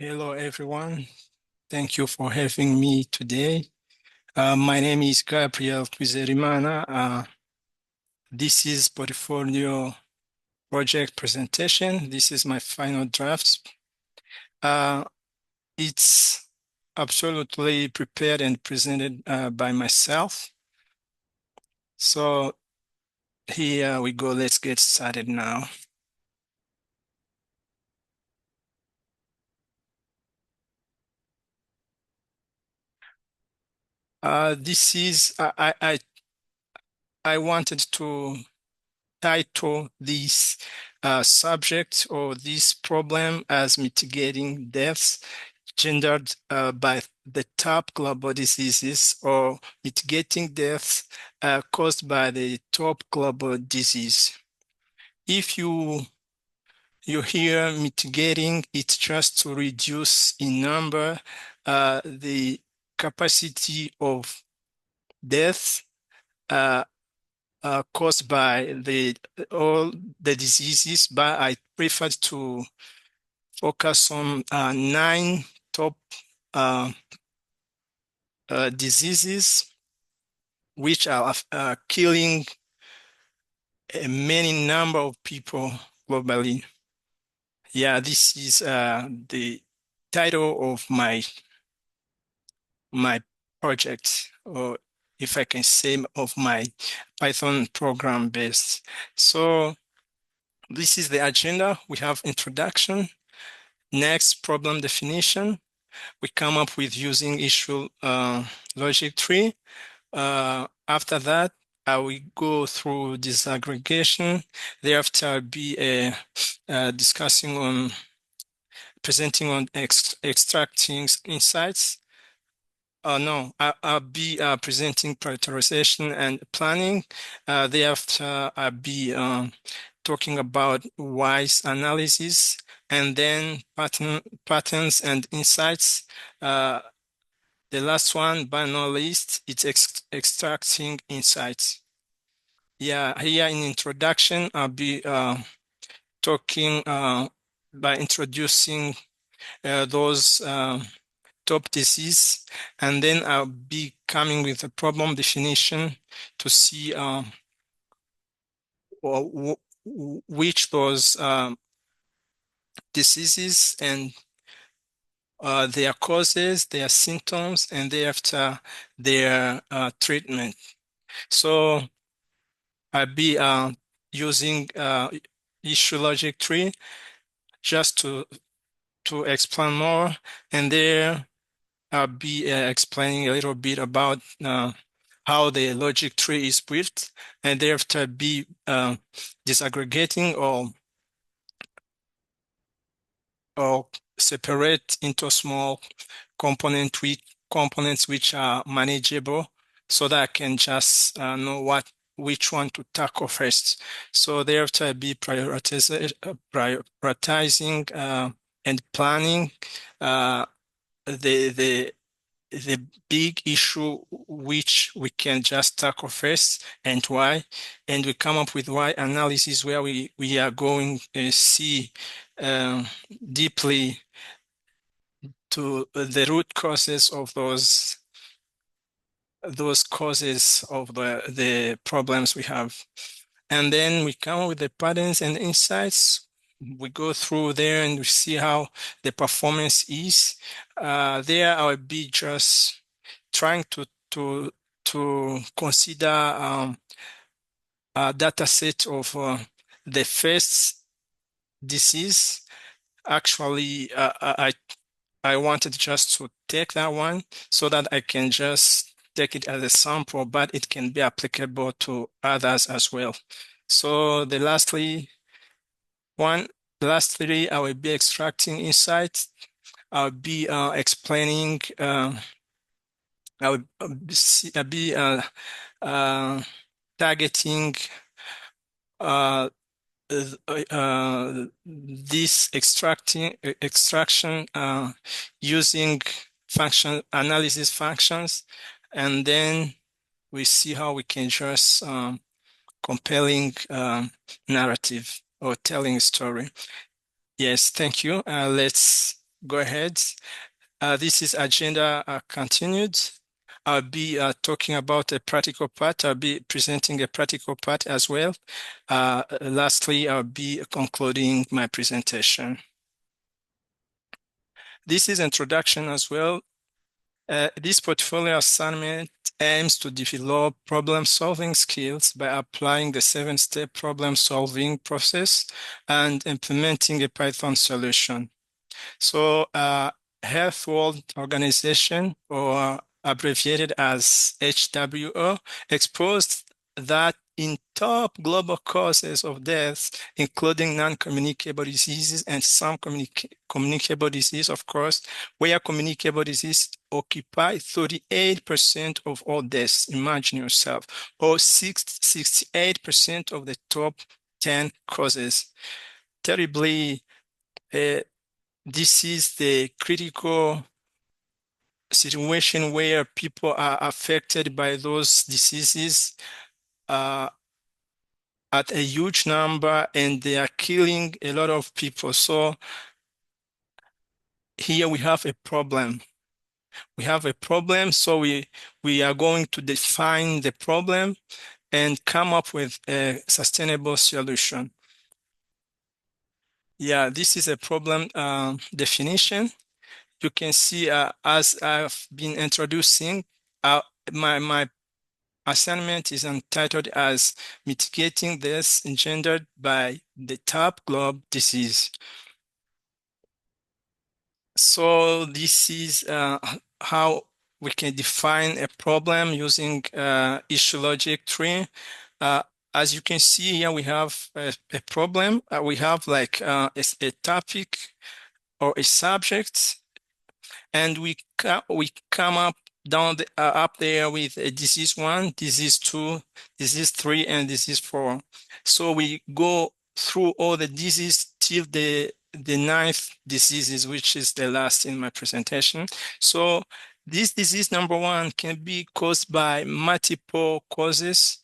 Hello, everyone. Thank you for having me today. My name is Gabriel Twizerimana. This is portfolio project presentation. This is my final draft. Uh, it's absolutely prepared and presented by myself. So here we go. Let's get started now. This is I wanted to title this subject or this problem as mitigating deaths gendered by the top global diseases or mitigating deaths caused by the top global disease. If you hear mitigating, it's just to reduce in number the capacity of death uh, caused by all the diseases, but I prefer to focus on nine top uh, diseases which are killing a many number of people globally. Yeah, this is the title of my project, or if I can say, of my Python program based. So this is the agenda. We have introduction, next problem definition. We come up with using issue logic tree. After that, I will go through disaggregation. Thereafter, I'll be discussing on presenting on extracting insights. No, I'll be presenting prioritization and planning. Thereafter, I'll be talking about wise analysis and then patterns and insights. The last one, but not least, it's extracting insights. Yeah, here in introduction, I'll be talking by introducing those top disease, and then I'll be coming with a problem definition to see which those diseases and their causes, their symptoms, and thereafter their treatment. So I'll be using issue logic tree just to explain more, and there I'll be explaining a little bit about how the logic tree is built, and thereafter be disaggregating or separate into small components which are manageable, so that I can just know which one to tackle first. So thereafter I'll be prioritizing and planning uh, the the big issue which we can just tackle first and why, and we come up with why analysis where we are going to see deeply to the root causes of those causes of the problems we have. And then we come up with the patterns and insights. We go through there and we see how the performance is. There I will be just trying to consider a data set of the first disease. Actually, I wanted just to take that one so that I can just take it as a sample, but it can be applicable to others as well. So the last three, I will be extracting insights. I'll be explaining. I will be targeting uh, this extraction using function analysis functions, and then we see how we can just compelling narrative or telling a story. Yes, thank you. Let's go ahead. This is agenda continued. I'll be talking about a practical part. I'll be presenting a practical part as well. Lastly, I'll be concluding my presentation. This is introduction as well. This portfolio assignment aims to develop problem-solving skills by applying the seven-step problem-solving process and implementing a Python solution. So, Health World Organization, or abbreviated as HWO, exposed that in top global causes of death, including non-communicable diseases and some communicable disease, of course, where communicable disease occupy 38% of all deaths. Imagine yourself, or 68% of the top 10 causes. Terribly, uh, this is the critical situation where people are affected by those diseases uh, at a huge number, and they are killing a lot of people. So here we have a problem. We have a problem, so we are going to define the problem and come up with a sustainable solution. Yeah, this is a problem definition. You can see as I've been introducing, uh, my assignment is entitled as Mitigating Deaths Engendered by the Top Globe Disease. So this is how we can define a problem using issue logic tree. Uh, as you can see here, we have a problem. We have like a topic or a subject, and we come up up there with a disease 1, disease 2, disease 3, and disease 4. So we go through all the diseases till the ninth diseases, which is the last in my presentation. So this disease number 1 can be caused by multiple causes,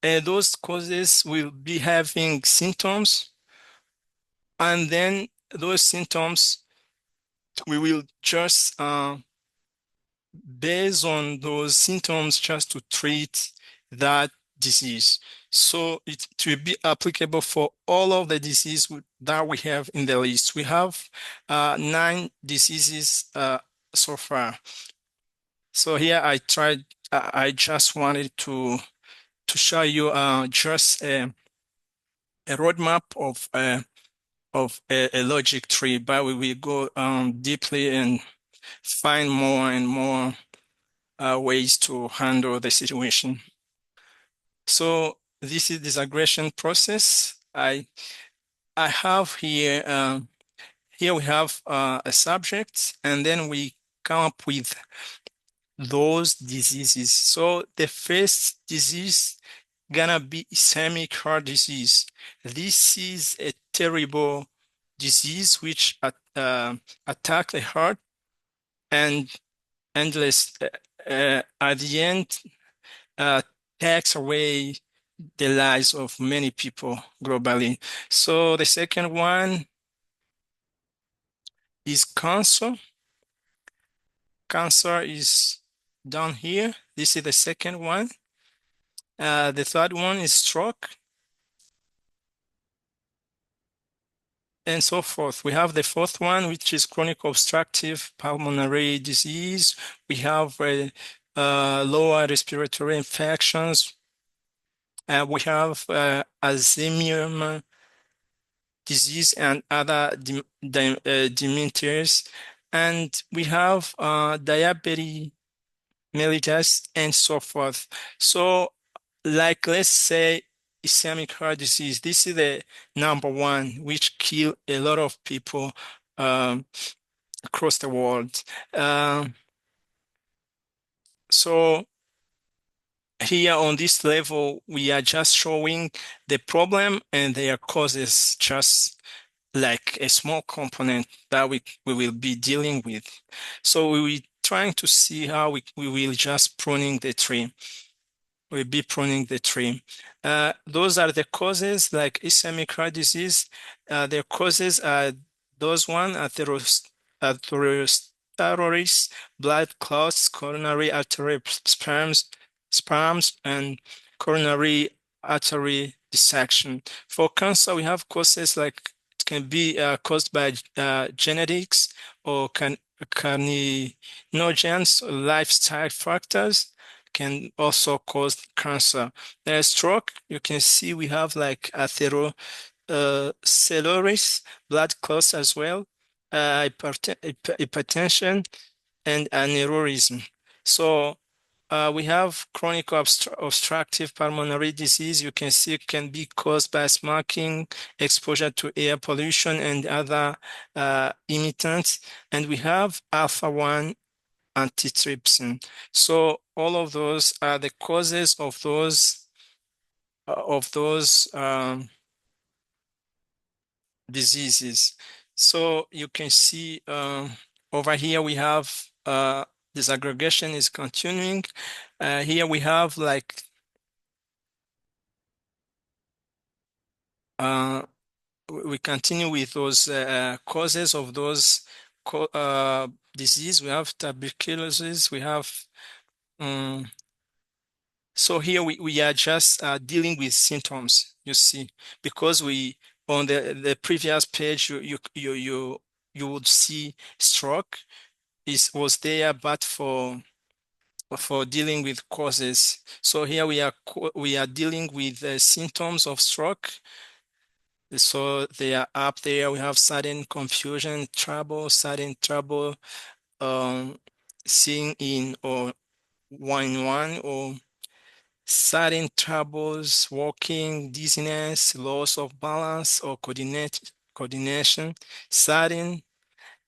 and those causes will be having symptoms, and then those symptoms we will just based on those symptoms just to treat that disease. So it will be applicable for all of the diseases that we have in the list. We have 9 diseases so far. So here I just wanted to show you just a roadmap of a logic tree, but we will go deeply and find more and more ways to handle the situation. So this is this aggression process. I have here here we have a subject, and then we come up with those diseases. So the first disease gonna be ischemic heart disease. This is a terrible disease which attack the heart and endless at the end uh, takes away the lives of many people globally. So the second one is cancer. Cancer is down here. This is the second one. The third one is stroke, and so forth. We have the fourth one, which is chronic obstructive pulmonary disease. We have lower respiratory infections. We have Alzheimer's disease and other dementias. And we have diabetes mellitus and so forth. So like, let's say ischemic heart disease, this is the number 1, which kill a lot of people across the world. So here on this level, we are just showing the problem and their causes, just like a small component that we will be dealing with. So we will trying to see how we will just pruning the tree. We'll be pruning the tree. Those are the causes, like ischemic heart disease. Their causes are those one, atherosclerosis, blood clots, coronary artery spasms, and coronary artery dissection. For cancer, we have causes like it can be caused by genetics or carcinogens, lifestyle factors can also cause cancer. Stroke, you can see we have like atherosclerosis, blood clots as well, hypertension, and aneurysm. So we have chronic obstructive pulmonary disease. You can see it can be caused by smoking, exposure to air pollution, and other emittents. And we have alpha-1 antitrypsin. So all of those are the causes of those diseases. So you can see over here we have this aggregation is continuing. Here we have like we continue with those causes of those disease. We have tuberculosis. We have um, so here we are just dealing with symptoms. You see, because we on the previous page you would see stroke is was there, but for dealing with causes. So here we are dealing with the symptoms of stroke. So they are up there. We have sudden confusion, sudden trouble, um, seeing in or one or sudden troubles, walking, dizziness, loss of balance or coordination, sudden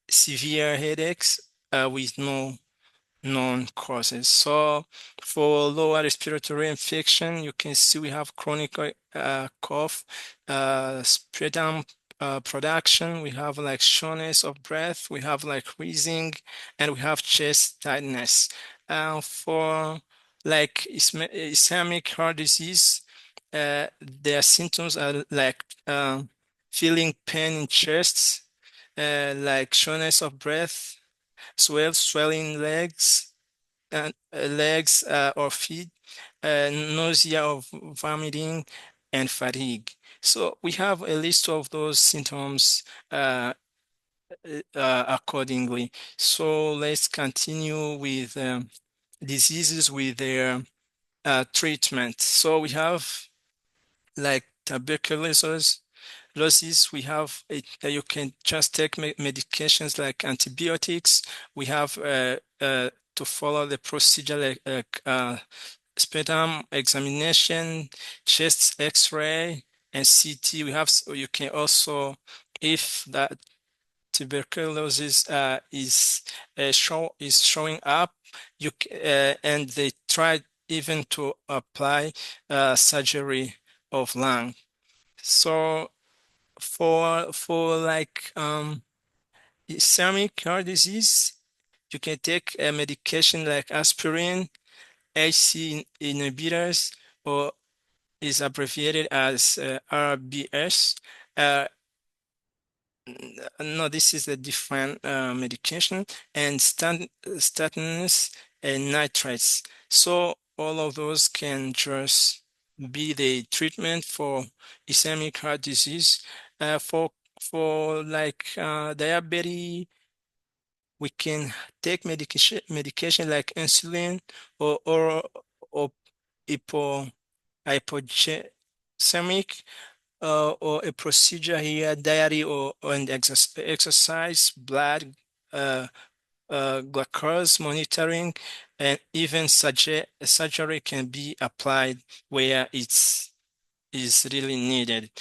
severe headaches with no known causes. So for lower respiratory infection, you can see we have chronic cough, sputum production, we have like shortness of breath, we have like wheezing, and we have chest tightness. For like ischemic heart disease, their symptoms are like feeling pain in chest, like shortness of breath, swelling legs or feet, nausea or vomiting, and fatigue. So we have a list of those symptoms accordingly. So let's continue with diseases with their treatment. So we have like tuberculosis. We have you can just take medications like antibiotics. We have to follow the procedure like sputum examination, chest X-ray, and CT. We have you can also, if that tuberculosis is showing up, and they try even to apply surgery of lung. So for like ischemic heart disease, you can take a medication like aspirin, HC inhibitors, or is abbreviated as RBS. Uh, no, this is a different medication, and statins and nitrates. So all of those can just be the treatment for ischemic heart disease. For like diabetes, we can take medication like insulin or hypo hypoglycemic or a procedure here, diary and exercise, blood uh, glucose monitoring, and even surgery can be applied where it's is really needed.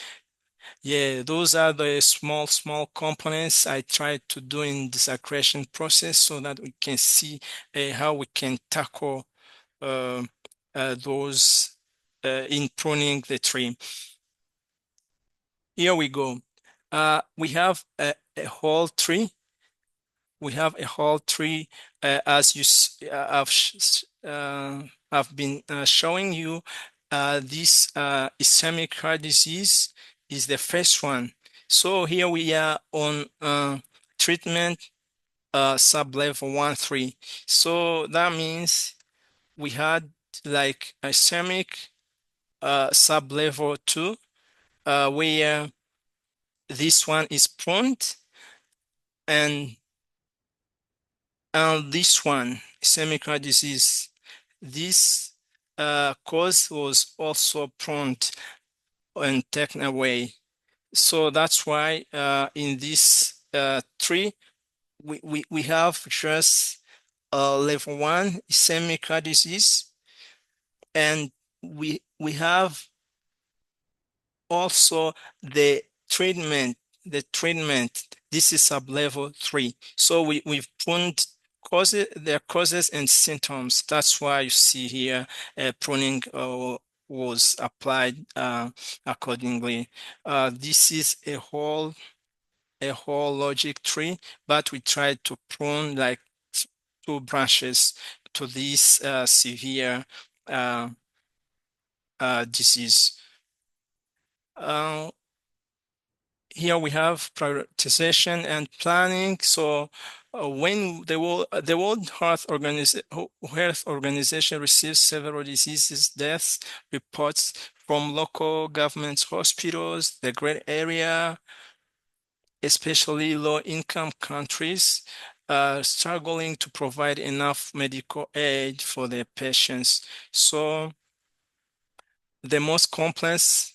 Yeah, those are the small components I try to do in this accretion process so that we can see how we can tackle uh, those in pruning the tree. Here we go. We have a whole tree. We have a whole tree as I've been showing you. This ischemic heart disease is the first one. So here we are on treatment sublevel 1, 3. So that means we had like ischemic sublevel 2, where this one is pruned, and this one, ischemic heart disease, this cause was also pruned and taken away. So that's why in this tree, we have just level 1 ischemic heart disease, and we have also the treatment. This is sublevel 3. So we've pruned causes, their causes and symptoms. That's why you see here pruning was applied accordingly. This is a whole logic tree, but we tried to prune like two branches to this severe uh, disease. Uh, Here we have prioritization and planning. So when the World Health Organization receives several diseases, deaths reports from local governments, hospitals, the great area, especially low-income countries, struggling to provide enough medical aid for their patients. So the most complex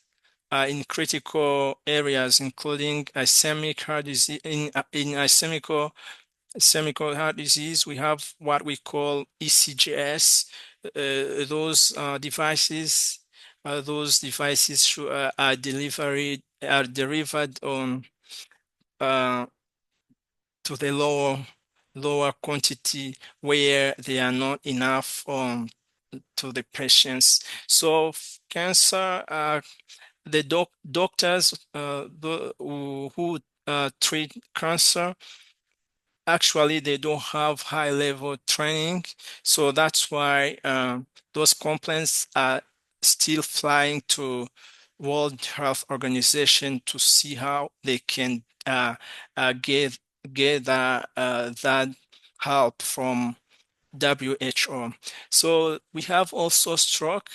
in critical areas, including ischemic heart disease. In ischemic heart disease, we have what we call ECGS. Those devices are delivered on uh, to the lower quantity where they are not enough to the patients. So cancer, the doctors who treat cancer, actually they don't have high level training. So that's why those complaints are still flying to World Health Organization to see how they can get that help from WHO. So we have also stroke.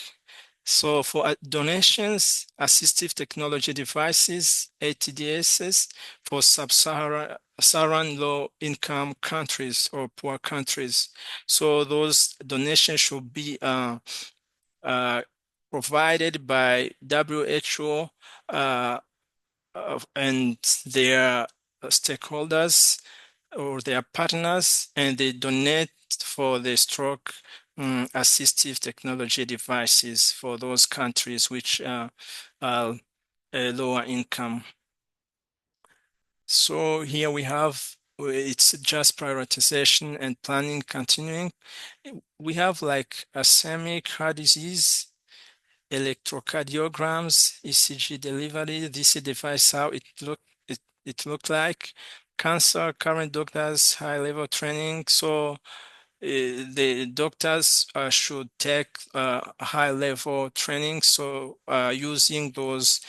So for donations, assistive technology devices, ATDSs, for sub-Saharan low-income countries or poor countries. So those donations should be uh, provided by WHO and their stakeholders or their partners, and they donate for the stroke assistive technology devices for those countries which are lower income. So here we have, it's just prioritization and planning continuing. We have like ischemic heart disease, electrocardiograms, ECG delivery. This is the device how it looked like. Cancer, current doctors, high level training. So the doctors should take high level training. So using those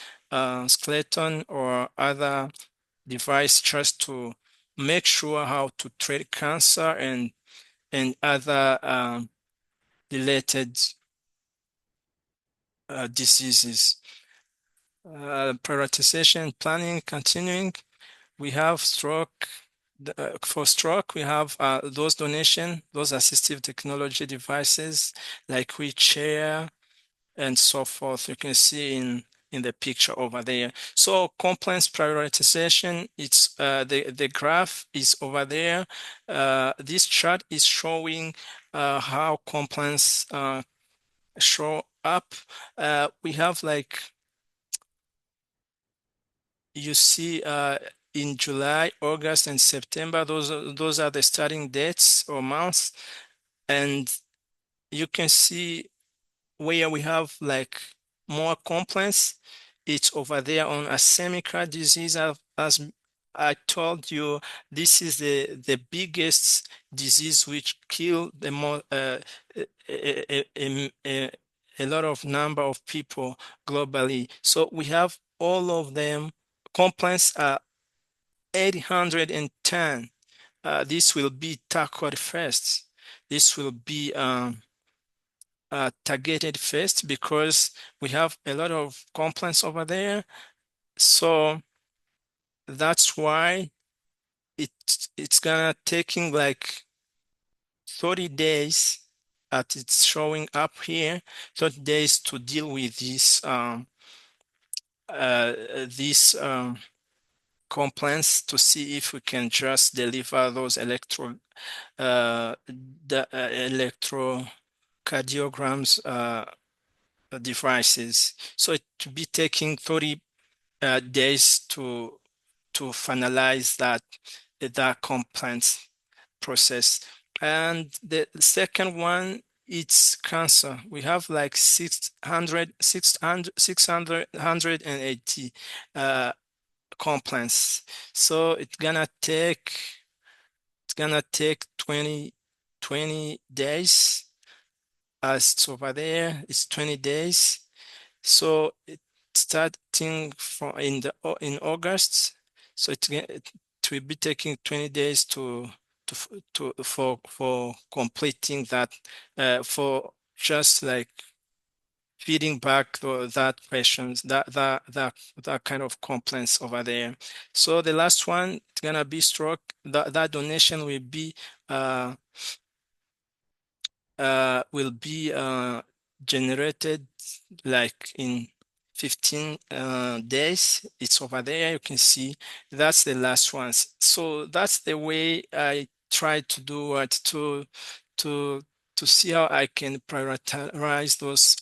skeleton or other device just to make sure how to treat cancer and other related diseases. Prioritization planning continuing. We have stroke. For stroke, we have those those assistive technology devices like wheelchair and so forth. You can see in the picture over there. So compliance prioritization, it's the graph is over there. This chart is showing how compliance show up. We have like you see in July, August, and September, those are the starting dates or months, and you can see where we have like more complaints. It's over there on ischemic heart disease. As I told you, this is the biggest disease which kill the more a lot of number of people globally. So we have all of them. Complaints are 810 this will be tackled first. This will be targeted first because we have a lot of complaints over there. So that's why it's gonna taking like 30 days at it's showing up here, 30 days to deal with these complaints to see if we can just deliver those electrocardiograms devices. So it to be taking 30 days to finalize that complaints process. And the second one, it's cancer. We have like 680 complaints. So it's gonna take 20 days. As it's over there, it's 20 days. So it starting from in August. So it will be taking 20 days for completing that, for just like feeding back that questions, that kind of complaints over there. So the last one, it's gonna be stroke. That donation uh will be generated like in 15 days. It's over there. You can see that's the last ones. So that's the way I try to do it to to see how I can prioritize those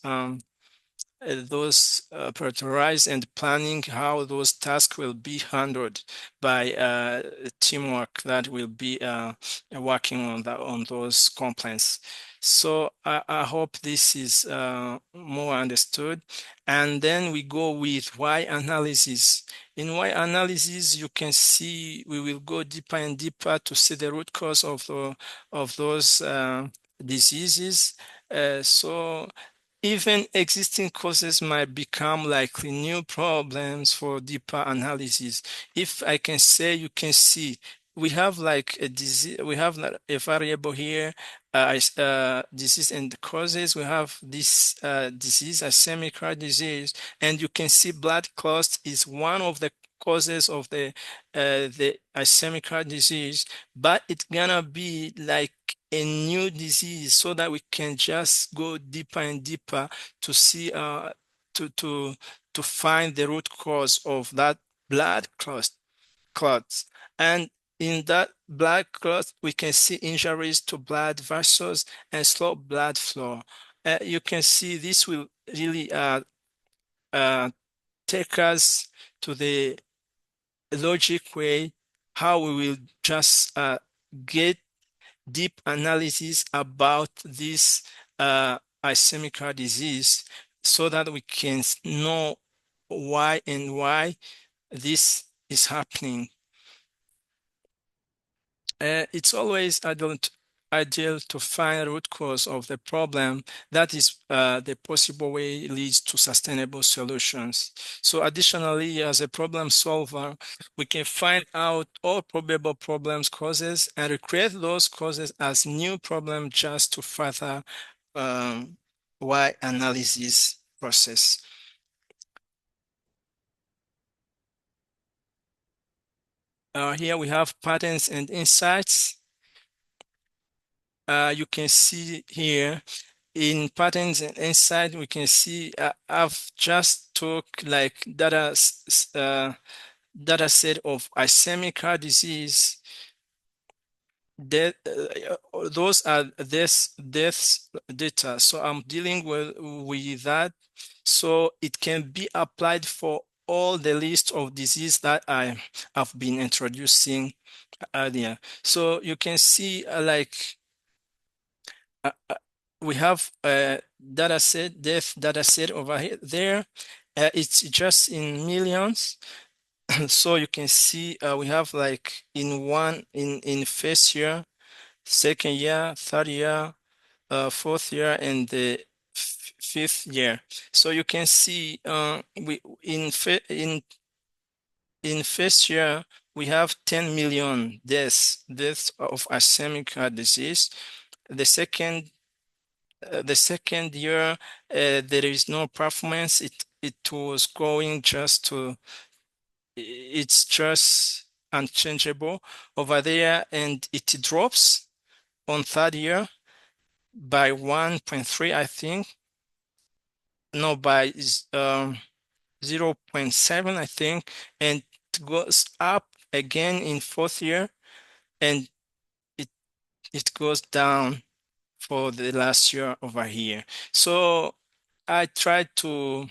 prioritize and planning how those tasks will be handled by teamwork that will be working on those complaints. So I hope this is more understood. And then we go with why analysis. In why analysis, you can see we will go deeper and deeper to see the root cause of those diseases. So even existing causes might become likely new problems for deeper analysis. If I can say, you can see we have like a disease, we have like a variable here, disease and causes. We have this disease, ischemic heart disease, and you can see blood clot is one of the causes of the ischemic heart disease, but it's gonna be like a new disease so that we can just go deeper and deeper to see to to to find the root cause of that blood clots. And in that blood clot we can see injuries to blood vessels and slow blood flow. You can see this will really uh, take us to the logic way how we will just get deep analysis about this ischemic heart disease so that we can know why this is happening. It's always ideal to find root cause of the problem. That is the possible way leads to sustainable solutions. So additionally, as a problem solver, we can find out all probable problems causes and recreate those causes as new problem just to further um, why analysis process. Here we have patterns and insights. You can see here in patterns and insight, we can see I've just took like data set of ischemic heart disease. That those are deaths data. So I'm dealing with that. So it can be applied for all the list of disease that I have been introducing earlier. So you can see uh, uh, we have a data set, death data set over here there. It's just in millions. So you can see we have like in first year, second year, third year, fourth year, and the fifth year. So you can see we in first year we have 10 million deaths of ischemic heart disease. The second the second year, there is no performance. It was going just to, it's just unchangeable over there, and it drops on third year by 1.3, I think. No, by 0.7, I think, and it goes up again in fourth year, and it it goes down for the last year over here. So I tried to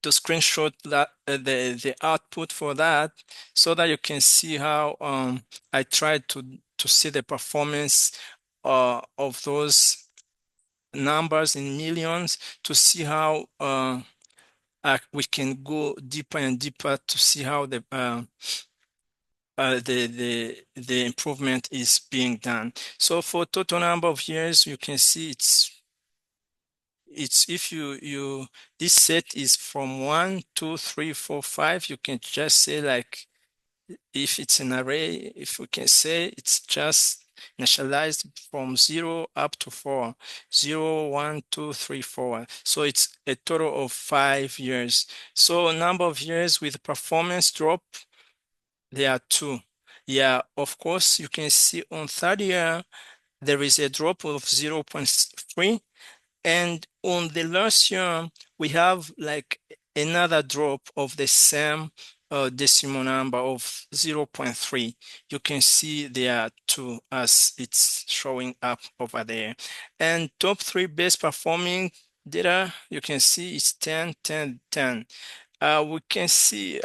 screenshot that the output for that, so that you can see how I tried to see the performance of those numbers in millions, to see how we can go deeper and deeper to see how the improvement is being done. So for total number of years, you can see it's if you this set is from 1, 2, 3, 4, 5. You can just say, like, if it's an array, if we can say it's just initialized from 0 up to 4, 0, 1, 2, 3, 4. So it's a total of 5 years. So number of years with performance drop, there are two. Yeah, of course, you can see on third year there is a drop of 0.3, and on the last year, we have like another drop of the same decimal number of 0.3. You can see there are two as it's showing up over there. And top three best performing data, you can see it's 10, 10, 10. We can say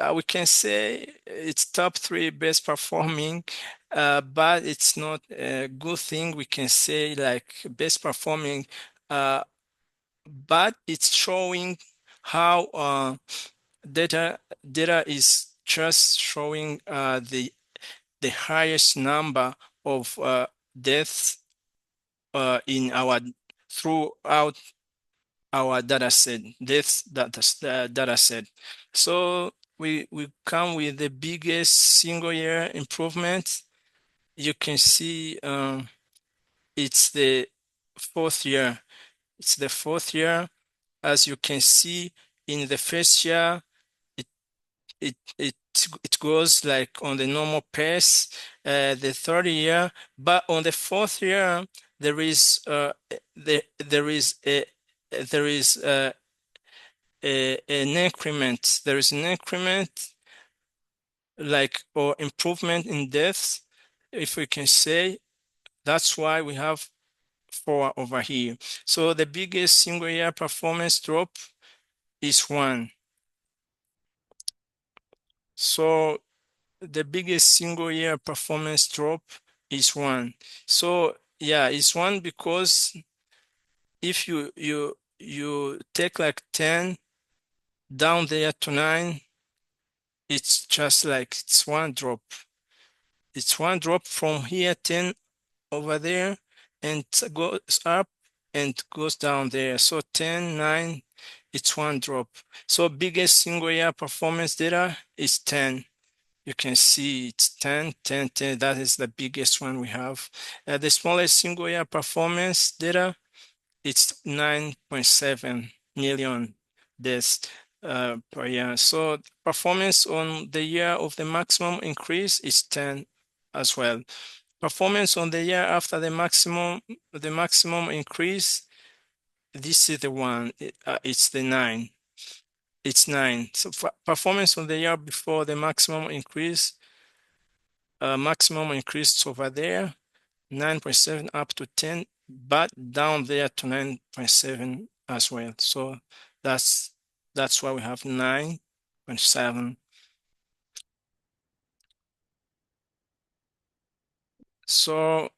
it's top three best performing, but it's not a good thing. We can say like best performing, uh, but it's showing how data is just showing the highest number of deaths in our throughout our data set, deaths data set. So we come with the biggest single year improvement. You can see it's the fourth year. It's the fourth year. As you can see, in the first year, it it it it goes like on the normal pace. The third year, but on the fourth year, there is there is an increment. There is an increment, like, or improvement in deaths, if we can say. That's why we have 4 over here. So the biggest single year performance drop is 1. So the biggest single year performance drop is 1. So yeah, it's 1 because if you take like 10 down there to 9, it's just like it's 1 drop. It's 1 drop from here, 10 over there, and goes up and goes down there. So 10, 9, it's 1 drop. So biggest single year performance data is 10. You can see it's 10, 10, 10. That is the biggest one we have. The smallest single year performance data, it's 9.7 million deaths per year. So performance on the year of the maximum increase is 10 as well. Performance on the year after the maximum increase, this is the one. It's the 9. It's 9. So performance on the year before the maximum increase over there, 9.7 up to 10, but down there to 9.7 as well. So that's why we have 9.7. So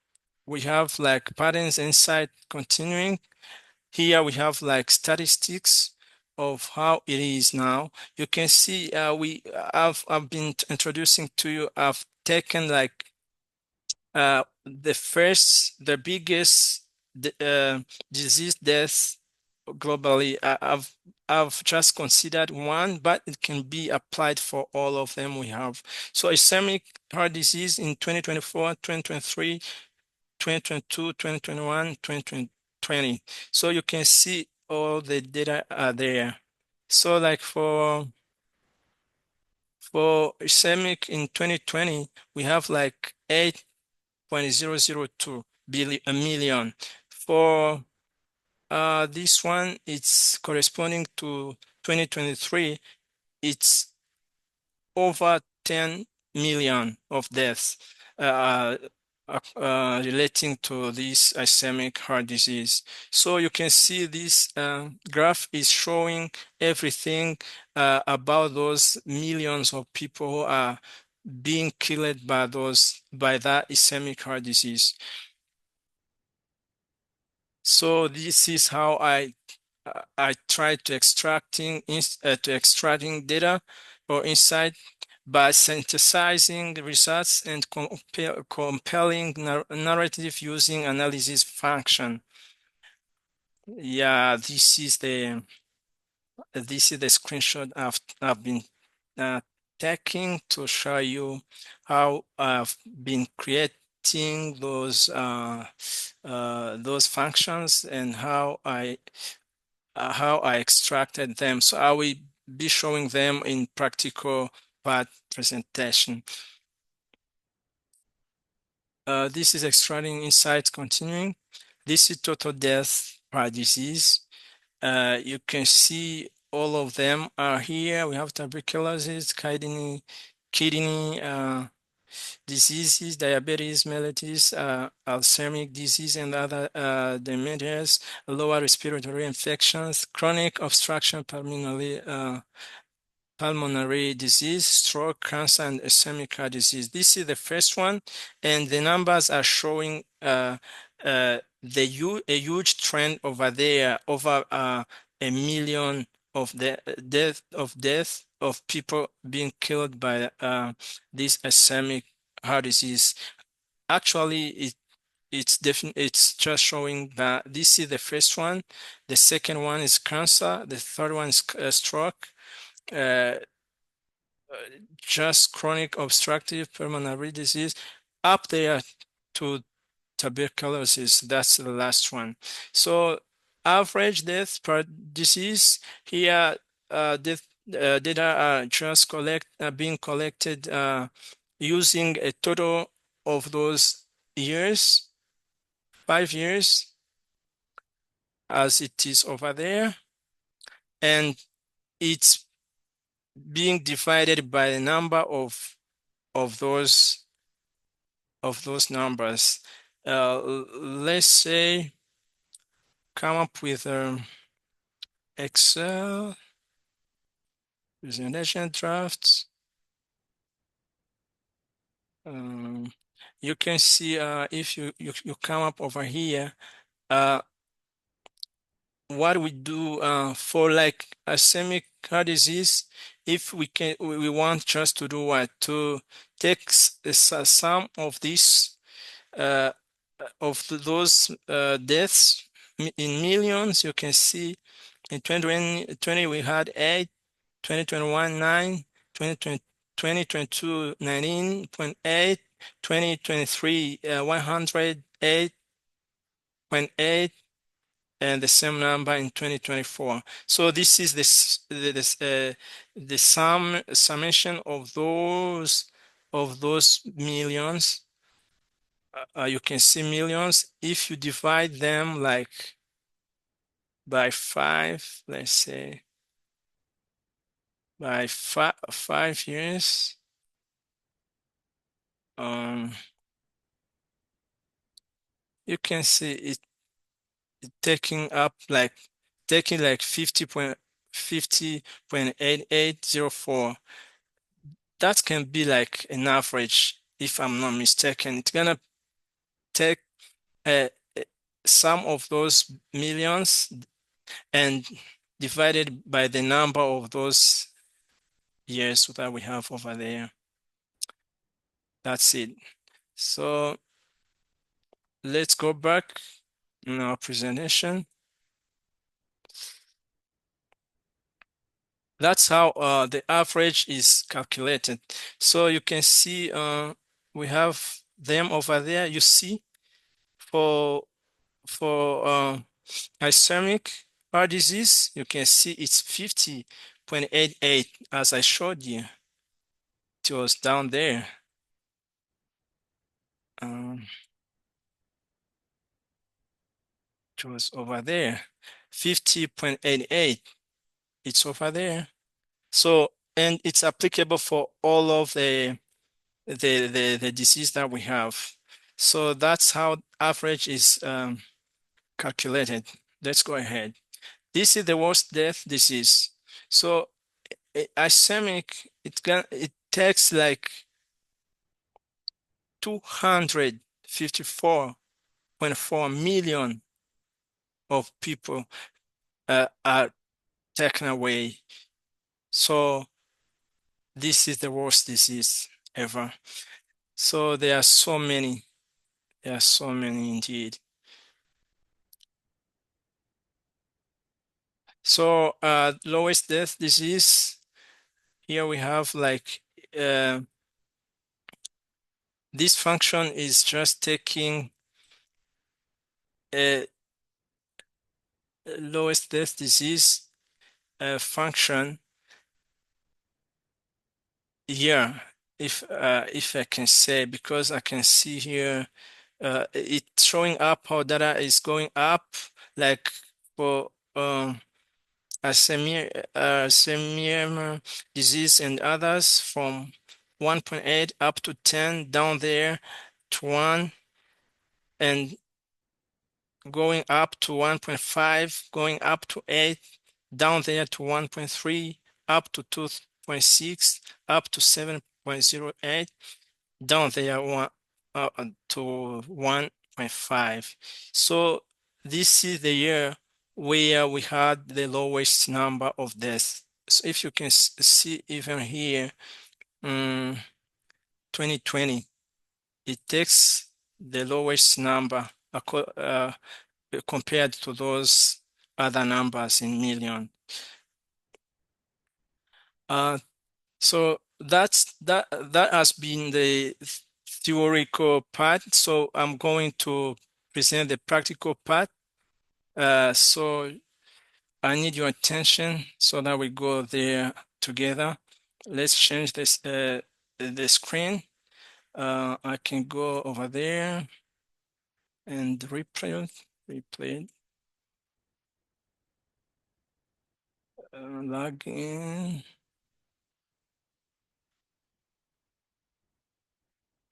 we have like patterns insight continuing. Here we have like statistics of how it is now. You can see I've been introducing to you. I've taken like the biggest disease deaths globally. I've just considered one, but it can be applied for all of them we have. So ischemic heart disease in 2024, 2023, 2022, 2021, 2020. So you can see all the data are there. So like for ischemic in 2020, we have like 8.002 billion a million. For this one, it's corresponding to 2023. It's over 10 million of deaths uh, relating to this ischemic heart disease. So you can see this graph is showing everything about those millions of people who are being killed by that ischemic heart disease. So this is how I try to extracting data or insight by synthesizing the results and compelling narrative using analysis function. Yeah, this is the screenshot I've been uh, taking to show you how I've been creating those functions and how I extracted them. So I will be showing them in practical part presentation. This is extracting insights continuing. This is total death by disease. You can see all of them are here. We have tuberculosis, kidney diseases, diabetes mellitus, Alzheimer's disease, and other dementias, lower respiratory infections, chronic obstruction pulmonary disease, stroke, cancer, and ischemic heart disease. This is the first one, and the numbers are showing a huge trend over there, over a million of the death of people being killed by this ischemic heart disease. Actually, it's just showing that this is the first one. The second one is cancer. The third one is stroke. Uh, just chronic obstructive pulmonary disease, up there to tuberculosis. That's the last one. So average death per disease here, death data are just being collected using a total of those years, 5 years, as it is over there, and it's being divided by the number of those numbers. Let's say come up with Excel presentation drafts. Um, you can see if you come up over here, uh, what we do for like ischemic heart disease, if we want just to do what, to take some of these uh, those deaths in millions. You can see in 2020 we had 8, 2021 9, 2020, 2022 19.8, 2023 108.8, and the same number in 2024. So this is the summation of those millions. You can see millions. If you divide them like by 5, let's say by 5 years, um, you can see it taking like 50.8804. That can be like an average, if I'm not mistaken. It's gonna take uh, uh, some of those millions and divided by the number of those years that we have over there. That's it. So let's go back in our presentation. That's how the average is calculated. So you can see we have them over there. You see for ischemic heart disease, you can see it's 50.88 as I showed you. It was down there. Um, it was over there. 50.88. It's over there. So, and it's applicable for all of the disease that we have. So that's how average is calculated. Let's go ahead. This is the worst death disease. So ischemic, it takes like 254.4 million of people are taken away. So this is the worst disease ever. So there are so many. There are so many indeed. So lowest death disease, here we have like uh, this function is just taking a lowest death disease function. Yeah, if I can say, because I can see here it's showing up how data is going up, like for Alzheimer's disease and others from 1.8 up to 10, down there to 1, and going up to 1.5, going up to 8, down there to 1.3, up to 2.6, up to 7.08, down there to 1.5. So this is the year where we had the lowest number of deaths. So if you can see even here, 2020, it takes the lowest number compared to those other numbers in million. Uh, so that has been the theoretical part. So I'm going to present the practical part. So I need your attention so that we go there together. Let's change this the screen. I can go over there and replay, log in.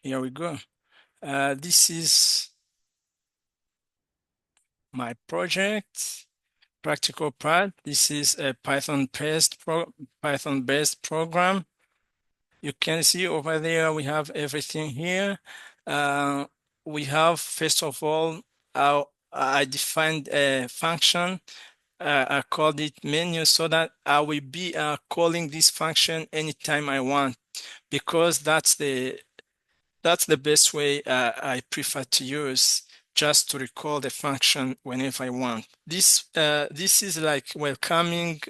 Here we go. This is my project, practical part. This is a Python-based program. You can see over there we have everything here. Uh, we have, first of all, I defined a function. I called it menu so that I will be calling this function anytime I want, because that's the best way I prefer to use, just to recall the function whenever I want. This is like welcoming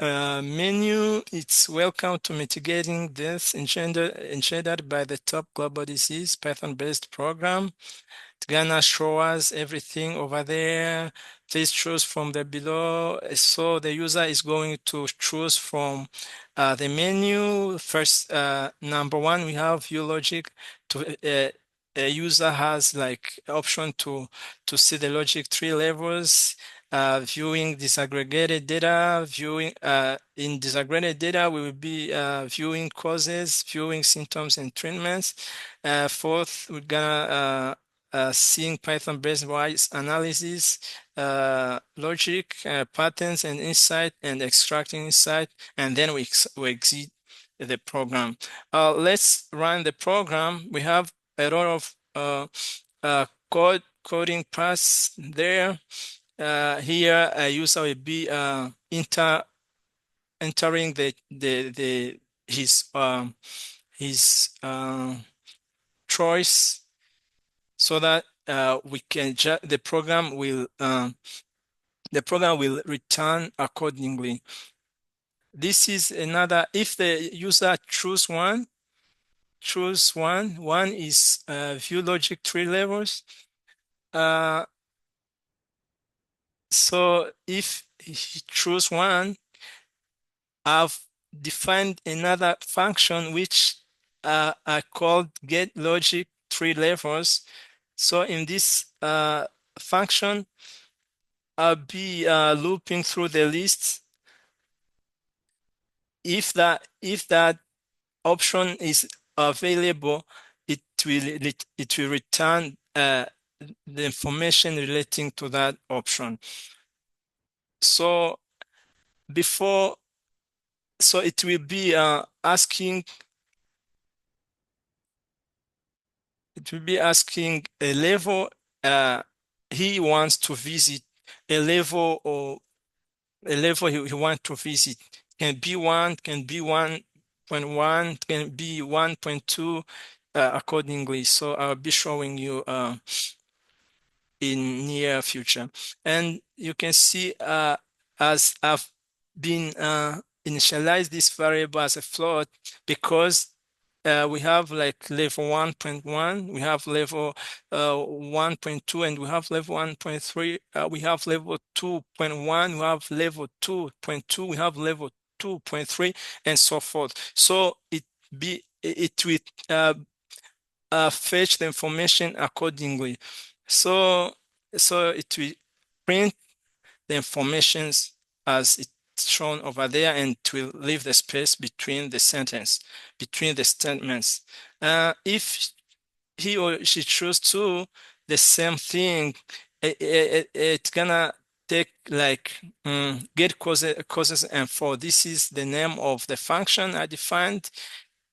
menu. It's welcome to mitigating deaths engendered by the top global disease Python-based program. It's gonna show us everything over there. Please choose from the below. So the user is going to choose from the menu. First, number one, we have view logic. A user has like option to see the logic tree levels. Viewing disaggregated data, viewing in disaggregated data, we will be viewing causes, viewing symptoms and treatments. Fourth, we're gonna seeing Python-based wise analysis, logic, patterns and insight, and extracting insight, and then we exit the program. Let's run the program. We have a lot of coding paths there. Here, a user will be entering his choice, so that we can the program will return accordingly. this is another, if the user choose one is view logic tree levels. Uh, so if he choose one, I've defined another function which are called get logic tree levels. So in this function, I'll be looping through the list. If that option is available, it will return the information relating to that option. So before, so it will be asking a level he wants to visit, a level or a level he wants to visit. Can be one, can be 1.1, can be 1.2 accordingly. So I'll be showing you in near future. And you can see as I've been initialize this variable as a float because we have like level 1.1, we have level 1.2, and we have level 1.3, we have level 2.1, we have level 2.2, we have level 2.3, and so forth. So it will fetch the information accordingly. So it will print the informations as it's shown over there, and it will leave the space between the sentence, between the statements. If he or she choose to the same thing, it's gonna take like get causes and for this is the name of the function I defined.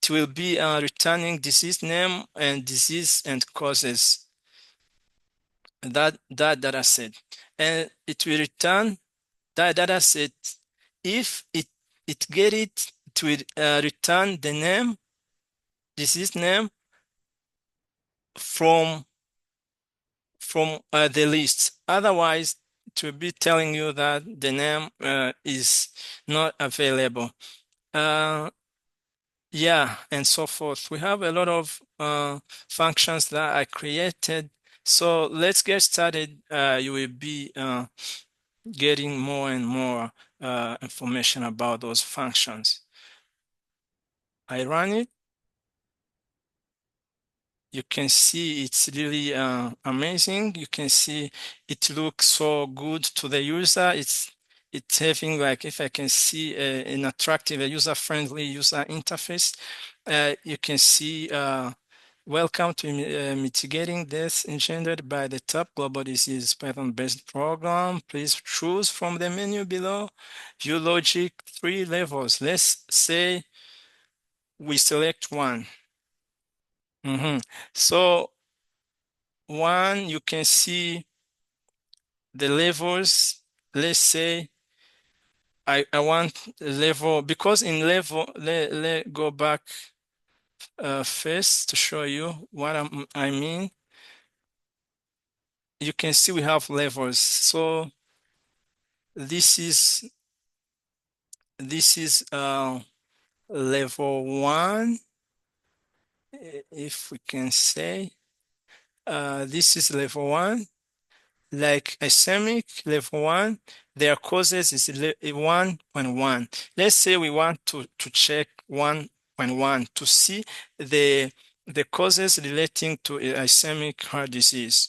It will be returning disease name and disease and causes, that data set, and it will return that data set. If it get it will return the name, disease name from the list. Otherwise, it will be telling you that the name is not available. Yeah, and so forth. We have a lot of functions that I created. So let's get started. You will be getting more and more information about those functions. I run it. You can see it's really amazing. You can see it looks so good to the user. It's having like, if I can see an attractive, a user-friendly user interface. You can see welcome to mitigating deaths engendered by the top global disease Python-based program. Please choose from the menu below. View logic 3 levels. Let's say we select one. So one, you can see the levels. Let's say I want level, because in level, let go back first to show you what I mean. You can see we have levels. So this is level 1, if we can say. This is level 1. Like ischemic level 1, their causes is 1.1. Let's say we want to check 1.1 to see the causes relating to ischemic heart disease.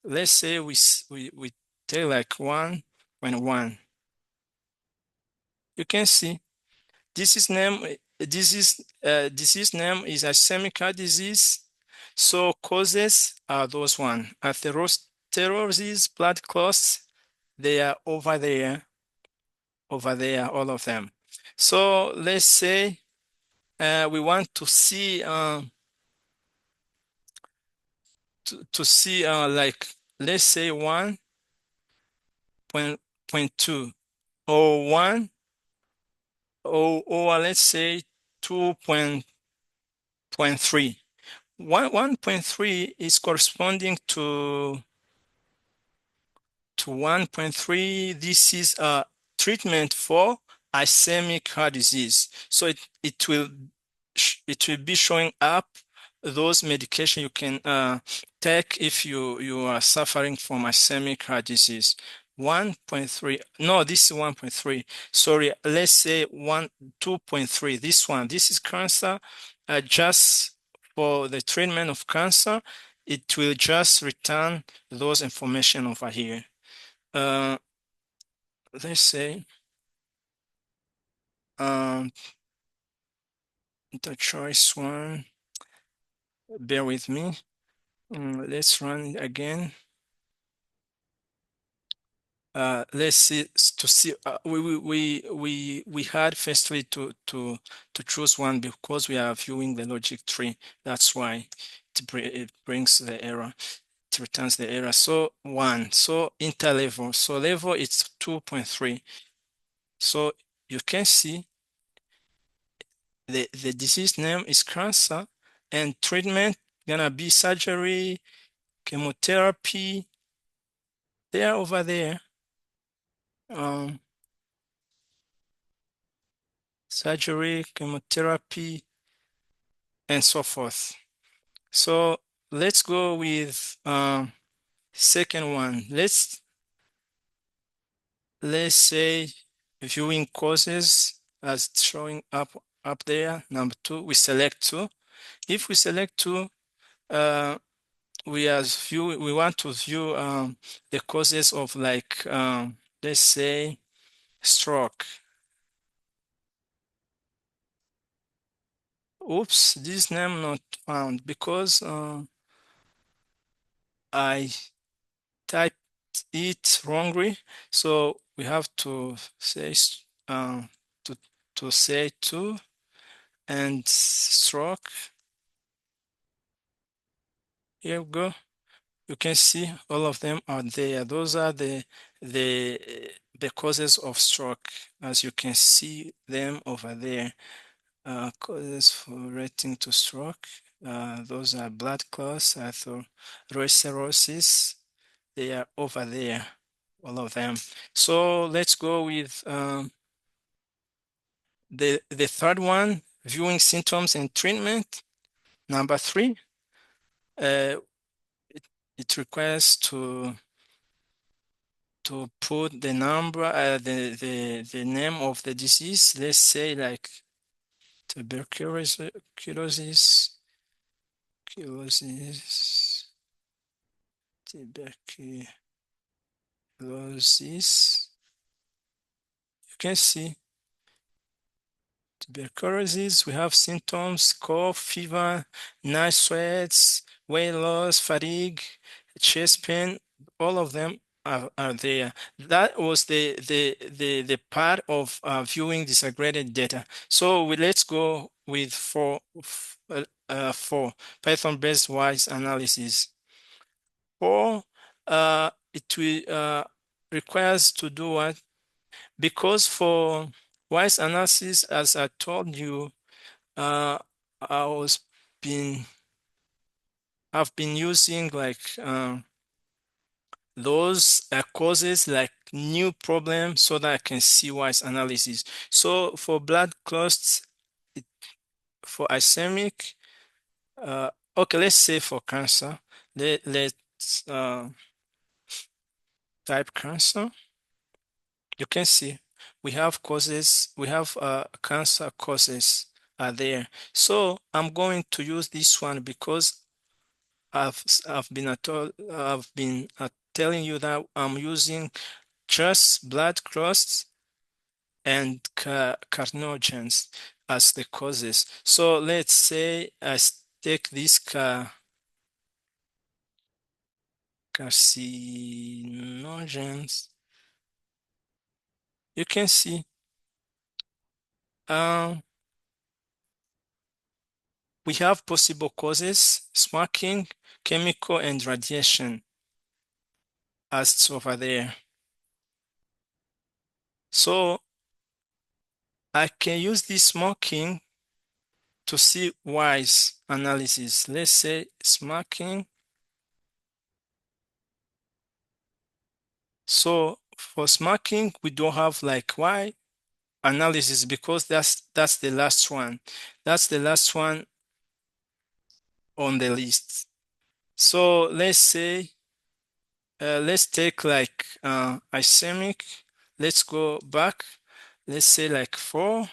Let's say we take like 1.1. You can see disease name disease name is ischemic heart disease. So causes are those one. Atherosclerosis, blood clots, they are over there, all of them. So let's say we want to see to see like, let's say 1.2 or 1 or let's say 2.3. 1.3 is corresponding to 1.3. This is a treatment for ischemic heart disease. So it will be showing up those medication you can take if you are suffering from ischemic heart disease. 1.3, no, this is 1.3. Sorry, let's say 2.3. This is cancer. Just for the treatment of cancer, it will just return those information over here. Uh, let's say um, the choice one. Bear with me. Let's run it again. Let's see to see. We had firstly to choose one because we are viewing the logic tree. That's why it brings the error. It returns the error. So one. So interlevel. So level it's 2.3. So you can see the disease name is cancer, and treatment gonna be surgery, chemotherapy. They are over there. Um, Surgery, chemotherapy, and so forth. So let's go with second one. Let's say viewing causes as showing up there. Number two, we select two. If we select two, uh, we want to view the causes of like let's say stroke. Oops, this name not found because I typed it wrongly. So we have to say to say two and stroke. Here we go. You can see all of them are there. Those are the the causes of stroke, as you can see them over there. Causes for relating to stroke. Those are blood clots, atherosclerosis. They are over there, all of them. So let's go with the third one, viewing symptoms and treatment. Number three, uh, it requires to put the number, the name of the disease. Let's say like tuberculosis, tuberculosis, tuberculosis. You can see tuberculosis, we have symptoms, cough, fever, night sweats, weight loss, fatigue, chest pain, all of them are there. That was the part of viewing disaggregated data. So let's go with four Python-based wise analysis. Four, it will requires to do what? Because for wise analysis, as I told you, uh, I was been I've been using like those causes like new problems so that I can see wise analysis. So for blood clots, it, for ischemic, okay, let's say for cancer, let's type cancer. You can see we have causes, we have cancer causes are there. So I'm going to use this one because I've been telling you that I'm using just blood clots and carcinogens as the causes. So let's say take this carcinogens. You can see um, we have possible causes: smoking, chemical, and radiation, as it's over there. So I can use this smoking to see wise analysis. Let's say smoking. So for smoking, we don't have like why. analysis because that's the last one. That's the last one on the list. So let's take like ischemic. Let's go back. Let's say like 4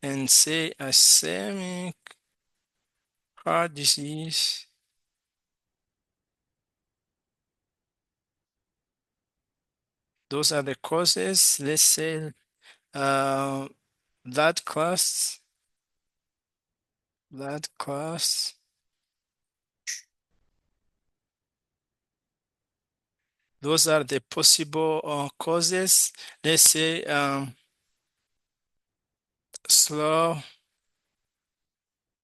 and say ischemic heart disease. Those are the causes. Let's say uh, blood class, blood class. Those are the possible causes. Let's say slow,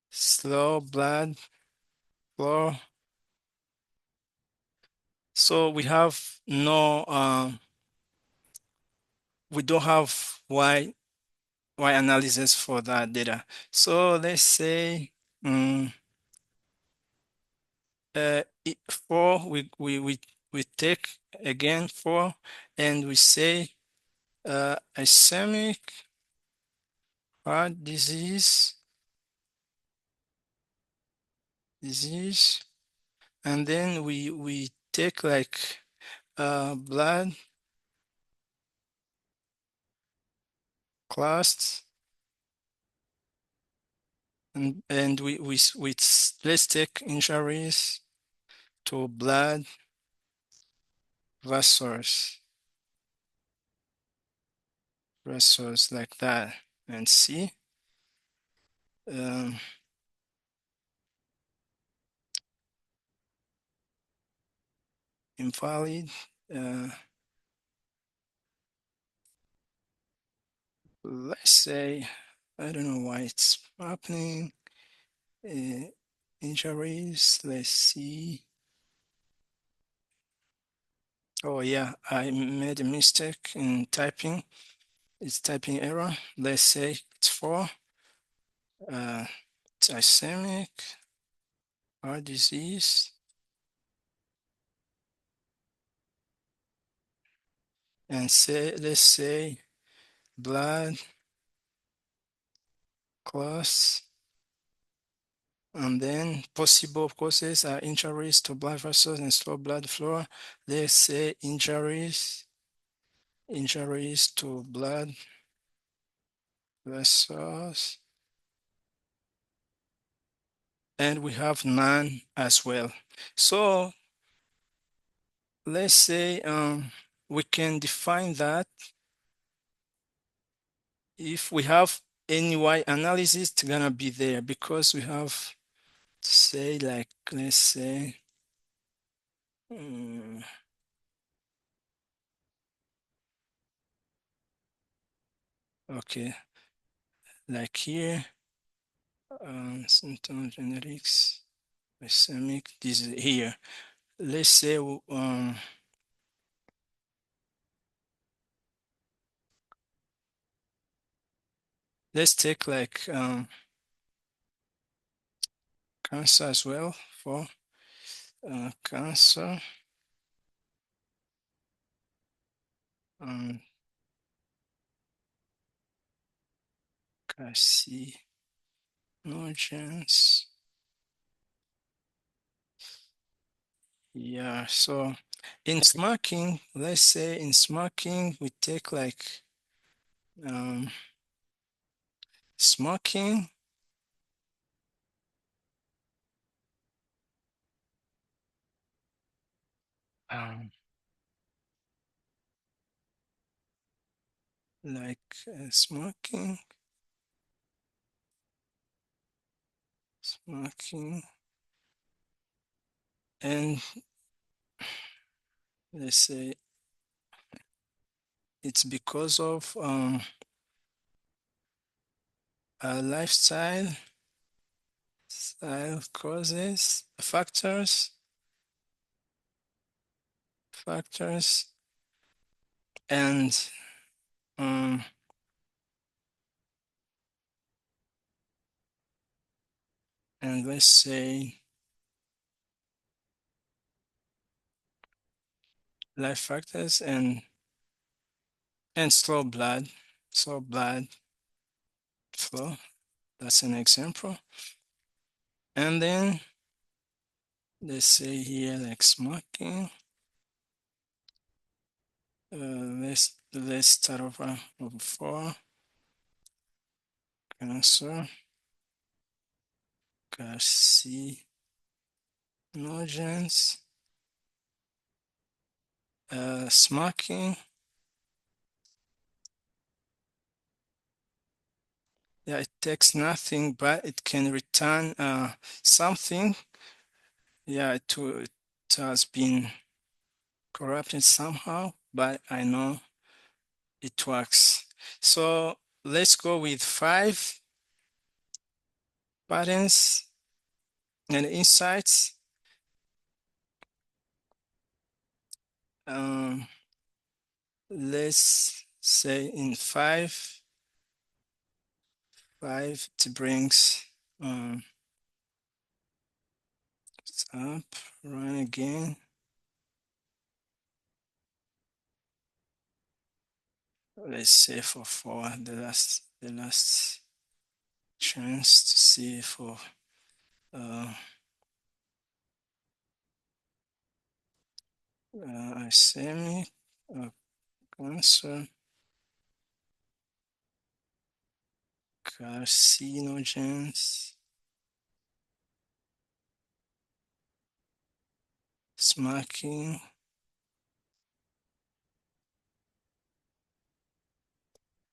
slow blood flow. So we have no, we don't have why analysis for that data. So let's say um, 4, we take again 4 and we say ischemic heart disease, and then we take like blood class, and let's take injuries to blood vessels, vessels like that, and see um, invalid. Uh, let's say I don't know why it's happening. Uh, Injuries. Let's see. Oh yeah, I made a mistake in typing. It's typing error. Let's say it's 4. Uh, it's ischemic heart disease, and say let's say blood clots, and then possible causes are injuries to blood vessels and slow blood flow. Let's say injuries to blood vessels, and we have none as well. So let's say we can define that if we have any Y analysis, it's gonna be there because we have say like let's say mm, okay, like here symptom genetics ischemic this is here. Let's say let's take like cancer as well for cancer um carcinogens. Yeah, so in smoking, let's say in smoking, we take like um, smoking, um, like smoking, and let's say it's because of lifestyle, style causes, factors, and um, let's say life factors and slow blood. So blood flow, that's an example. And then let's say here like smoking. Let's start over 4. Cancer, carcinogens, smoking. Yeah, it takes nothing, but it can return something. Yeah, it has been corrupted somehow, but I know it works. So let's go with 5 patterns and insights. Um, let's say in 5, it brings up, run again. Let's say for 4, the last chance to see for ischemic cancer, carcinogens, smoking.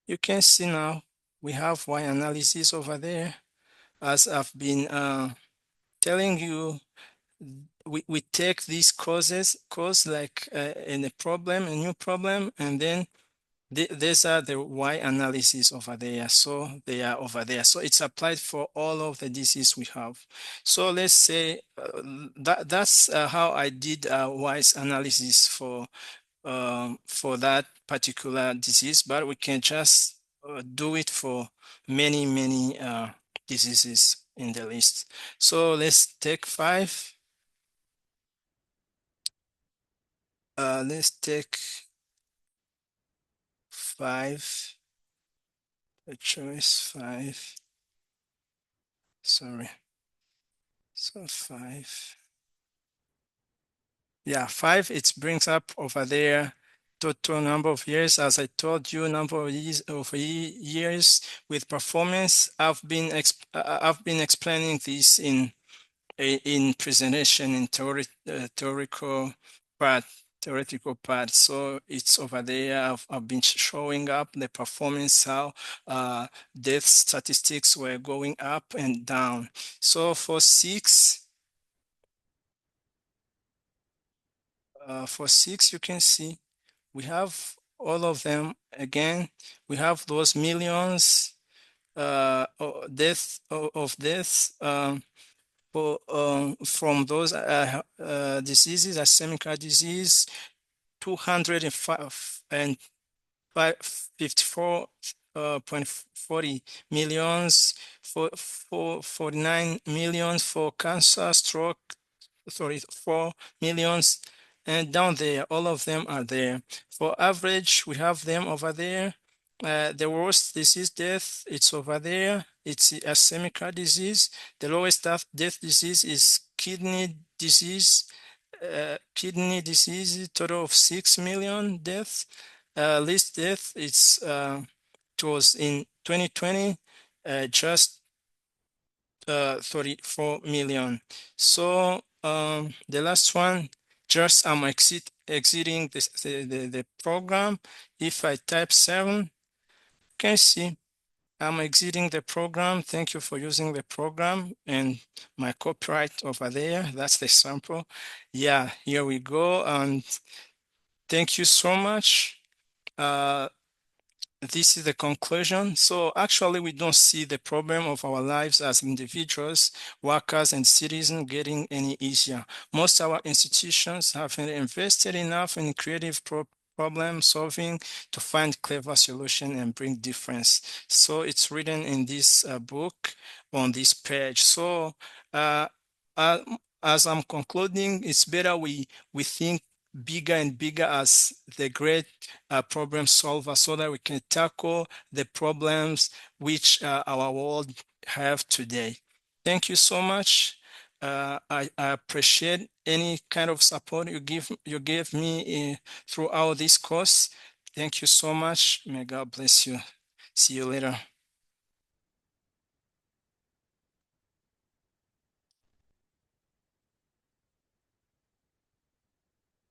You can see now we have Y analysis over there. As I've been telling you, we take these cause like in a new problem, and then these are the Y analysis over there. So they are over there. So it's applied for all of the disease we have. So let's say that's how I did Y's analysis for that particular disease, but we can just do it for many diseases in the list. So let's take 5. Let's take 5. A choice 5. Sorry. So 5. Yeah, 5, it brings up over there total number of years. As I told you, number of years with performance. I've been explaining this in presentation in part theoretical part. So it's over there. I've been showing up the performance, how death statistics were going up and down. So for 6, you can see we have all of them again. We have those millions of deaths from those diseases, ischemic heart disease, 205 and 54.40 millions, for 49 millions for cancer, stroke, 34 millions, and down there, all of them are there. For average, we have them over there. The worst disease death, it's over there. It's ischemic heart disease. The lowest death disease is kidney disease, total of 6 million deaths. Least death, it was in 2020, just 34 million. So the last one, just I'm exiting the program. If I type 7, you can see I'm exiting the program. Thank you for using the program, and my copyright over there. That's the sample. Yeah, here we go. And thank you so much. This is the conclusion. So actually, we don't see the problem of our lives as individuals, workers, and citizens getting any easier. Most of our institutions haven't invested enough in creative problem solving to find clever solution and bring difference. So it's written in this book on this page. So uh, uh, as I'm concluding, it's better we think bigger and bigger as the great problem solver so that we can tackle the problems which our world have today. Thank you so much. I appreciate any kind of support you gave me throughout this course. Thank you so much. May God bless you. See you later.